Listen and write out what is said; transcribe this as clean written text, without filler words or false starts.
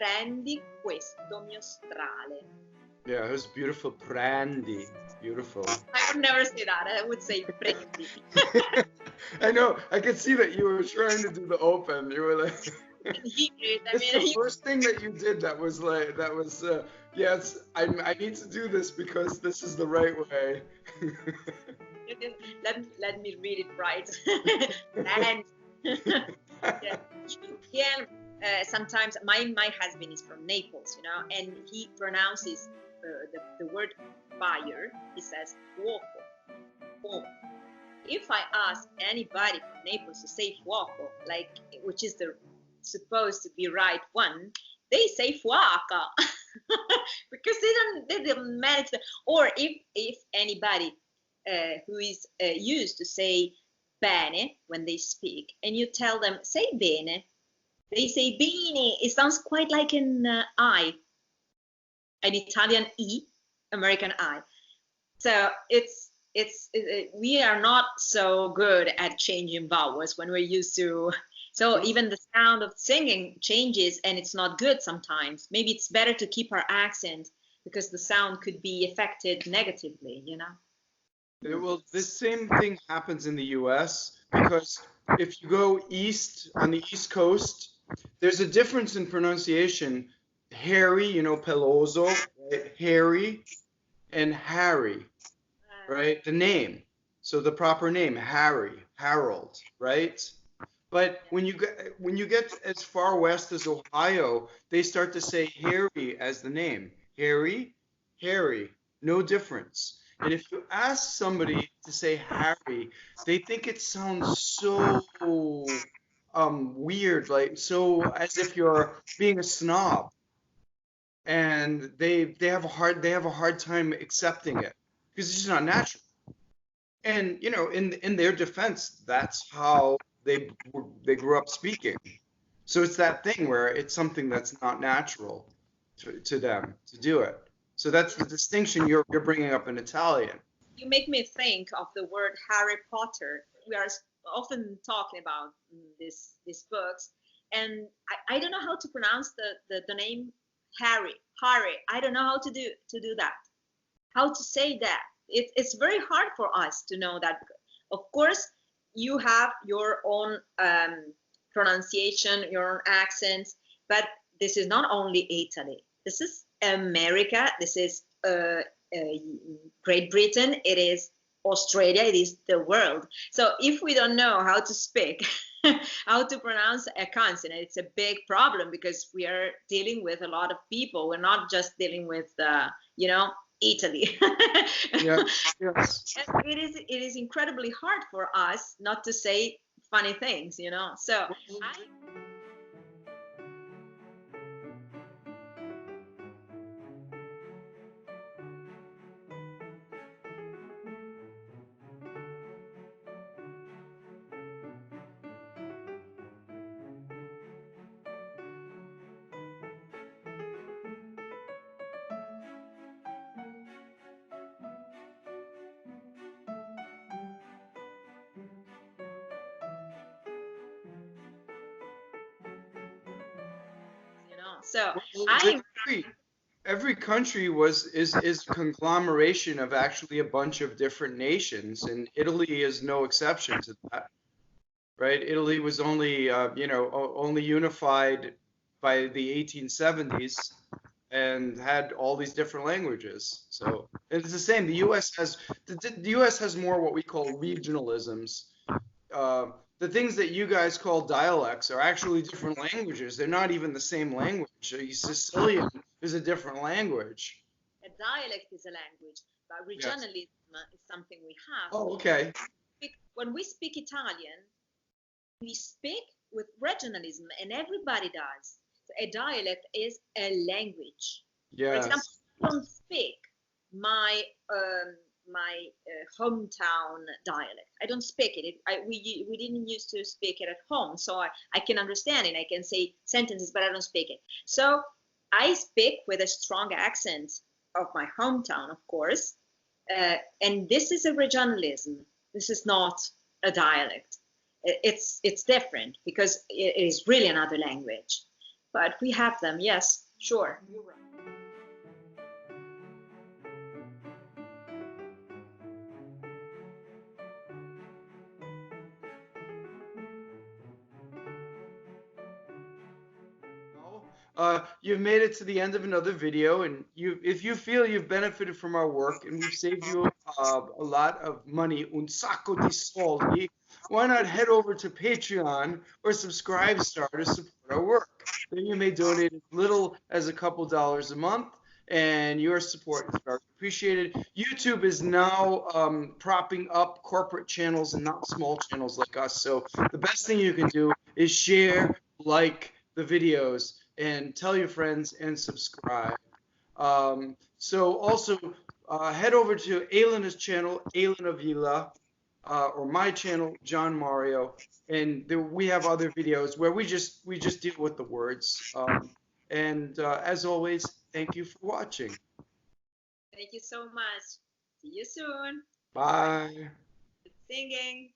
prendi questo mio strale. Yeah, it was beautiful. Prendi. Beautiful. I would never say that. I would say prendi. I know. I could see that you were trying to do the open. You were like, it's the first thing that you did that was like, yes, I need to do this because this is the right way. let me read it right. And yeah, you can sometimes my husband is from Naples, and he pronounces the word fire. He says fuoco. If I ask anybody from Naples to say fuoco, which is the supposed to be right one, they say fuoca because they don't manage to. Or if anybody who is used to say bene when they speak, and you tell them say bene, they say bene. It sounds quite like an I, an Italian E, American I. So we are not so good at changing vowels when we're used to. So even the sound of singing changes, and it's not good sometimes. Maybe it's better to keep our accent because the sound could be affected negatively, Well, this same thing happens in the US because if you go east on the East Coast, there's a difference in pronunciation. Harry, peloso, right? Harry, and Harry, right? The name. So the proper name, Harry, Harold, right? But when you get as far west as Ohio, they start to say Harry as the name. Harry, no difference. And if you ask somebody to say Harry, they think it sounds so weird, like so as if you're being a snob. And they have a hard time accepting it because it's just not natural. And in their defense, that's how they grew up speaking. So it's that thing where it's something that's not natural to them to do it. So that's the distinction you're bringing up in Italian. You make me think of the word Harry Potter. We are often talking about these books, and I don't know how to pronounce the name Harry. I don't know how to do that. How to say that? It's very hard for us to know that. Of course, you have your own pronunciation, your own accents, but this is not only Italy. This is America. This is Great Britain. It is Australia. It is the world. So if we don't know how to speak, how to pronounce a consonant, it's a big problem because we are dealing with a lot of people. We're not just dealing with, Italy. Yes. It is incredibly hard for us not to say funny things, So every country is a conglomeration of actually a bunch of different nations, and Italy is no exception to that, right? Italy was only only unified by the 1870s and had all these different languages. So it's the same. The U.S. has more what we call regionalisms. The things that you guys call dialects are actually different languages. They're not even the same language. Sicilian is a different language. A dialect is a language, but regionalism is something we have. Oh, okay. When we speak Italian, we speak with regionalism, and everybody does. So a dialect is a language. Yes. For example, I don't speak my hometown dialect. I don't speak it. We didn't used to speak it at home, so I can understand it. I can say sentences, but I don't speak it. So I speak with a strong accent of my hometown, of course, and this is a regionalism. This is not a dialect. It's different because it is really another language. but we have them. Yes, sure. You're right. You've made it to the end of another video, and if you feel you've benefited from our work and we've saved you a lot of money, un sacco di soldi, why not head over to Patreon or Subscribestar to support our work? Then you may donate as little as a couple dollars a month, and your support is very appreciated. YouTube is now propping up corporate channels and not small channels like us. So the best thing you can do is share, like the videos, and tell your friends and subscribe. So also head over to Elena's channel, Elena Villa, or my channel, John Mario, and we have other videos where we just deal with the words. And as always, thank you for watching. Thank you so much. See you soon. Bye. Good singing.